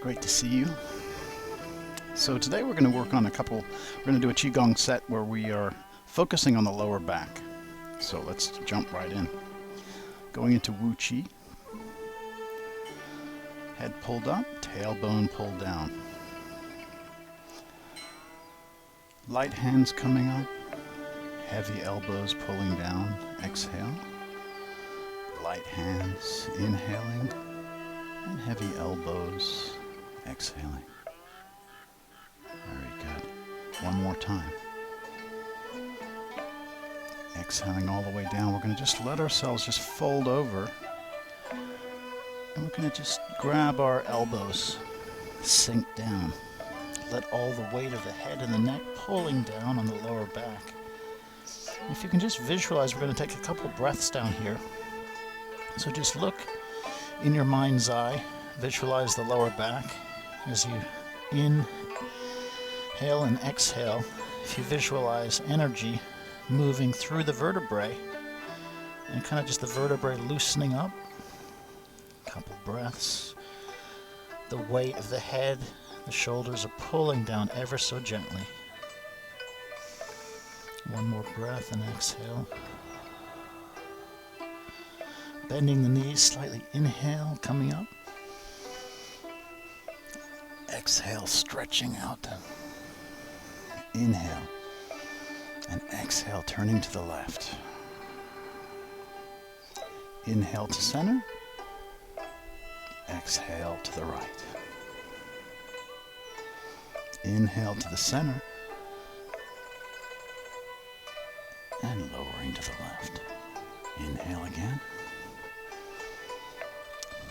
great to see you. So today we're going to work on we're going to do a Qigong set where we are focusing on the lower back. So let's jump right in. Going into Wu Chi. Head pulled up, tailbone pulled down. Light hands coming up, heavy elbows pulling down, exhale. Light hands inhaling, and heavy elbows exhaling. Very good. One more time. Exhaling all the way down. We're going to just let ourselves just fold over. And we're going to just grab our elbows, sink down. Let all the weight of the head and the neck pulling down on the lower back. If you can just visualize, we're going to take a couple breaths down here. So just look in your mind's eye, visualize the lower back as you inhale and exhale. If you visualize energy moving through the vertebrae and kind of just the vertebrae loosening up. A couple breaths. The weight of the head, the shoulders are pulling down ever so gently. One more breath and exhale. Bending the knees slightly, inhale, coming up. Exhale, stretching out. Inhale. And exhale, turning to the left. Inhale to center. Exhale to the right. Inhale to the center. And lowering to the left. Inhale again.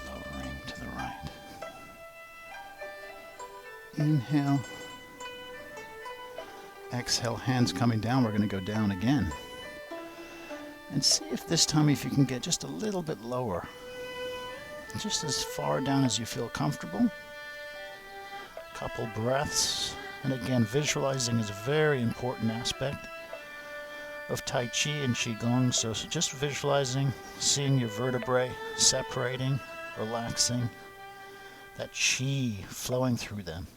Lowering to the right. Inhale. Exhale, hands coming down. We're going to go down again. And see if this time if you can get just a little bit lower. Just as far down as you feel comfortable. Couple breaths. And again, visualizing is a very important aspect of Tai Chi and Qigong. So just visualizing, seeing your vertebrae separating, relaxing, that Qi flowing through them.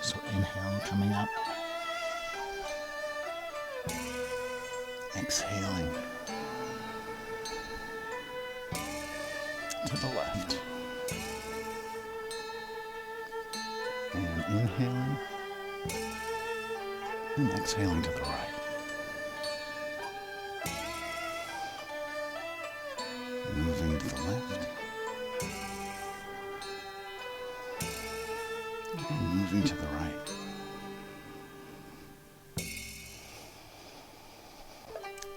So inhaling, coming up. Exhaling to the left. And inhaling and exhaling to the right. Moving to the left. And moving to the right.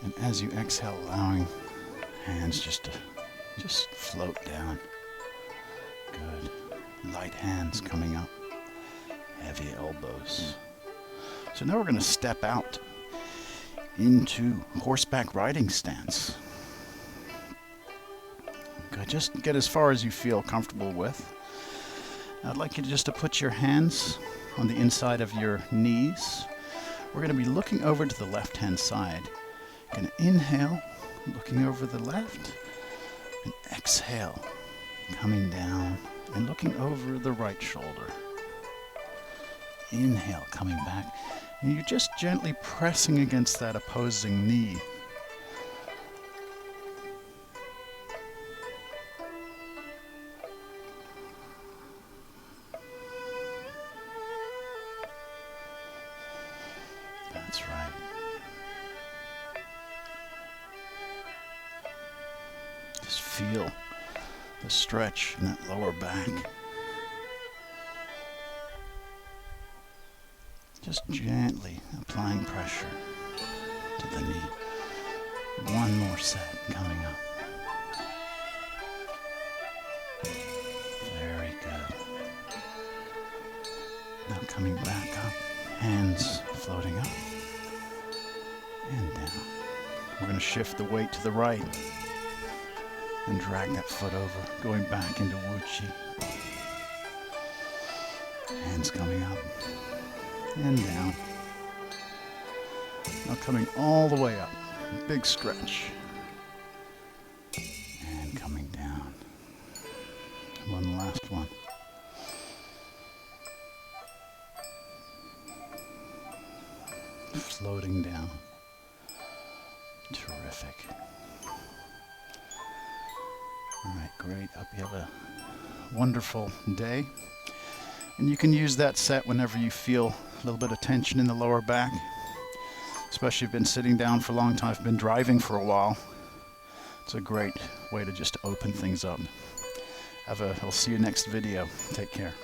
And as you exhale, allowing hands just to float down. Good. Light hands coming up. Heavy elbows. So now we're going to step out into horseback riding stance. Good. Just get as far as you feel comfortable with. I'd like you to put your hands on the inside of your knees. We're going to be looking over to the left-hand side. Going to inhale, looking over the left, and exhale, coming down and looking over the right shoulder. Inhale, coming back, and you're just gently pressing against that opposing knee. That's right. Just feel the stretch in that lower back. Just gently applying pressure to the knee. One more set coming up. Very good. Now coming back up, hands floating up and down. We're going to shift the weight to the right. And drag that foot over, going back into Wu Chi. Hands coming up and down. Now coming all the way up. Big stretch. And coming floating down. Terrific. All right, great. Hope you have a wonderful day. And you can use that set whenever you feel a little bit of tension in the lower back, especially if you've been sitting down for a long time, if you've been driving for a while. It's a great way to just open things up. I'll see you next video. Take care.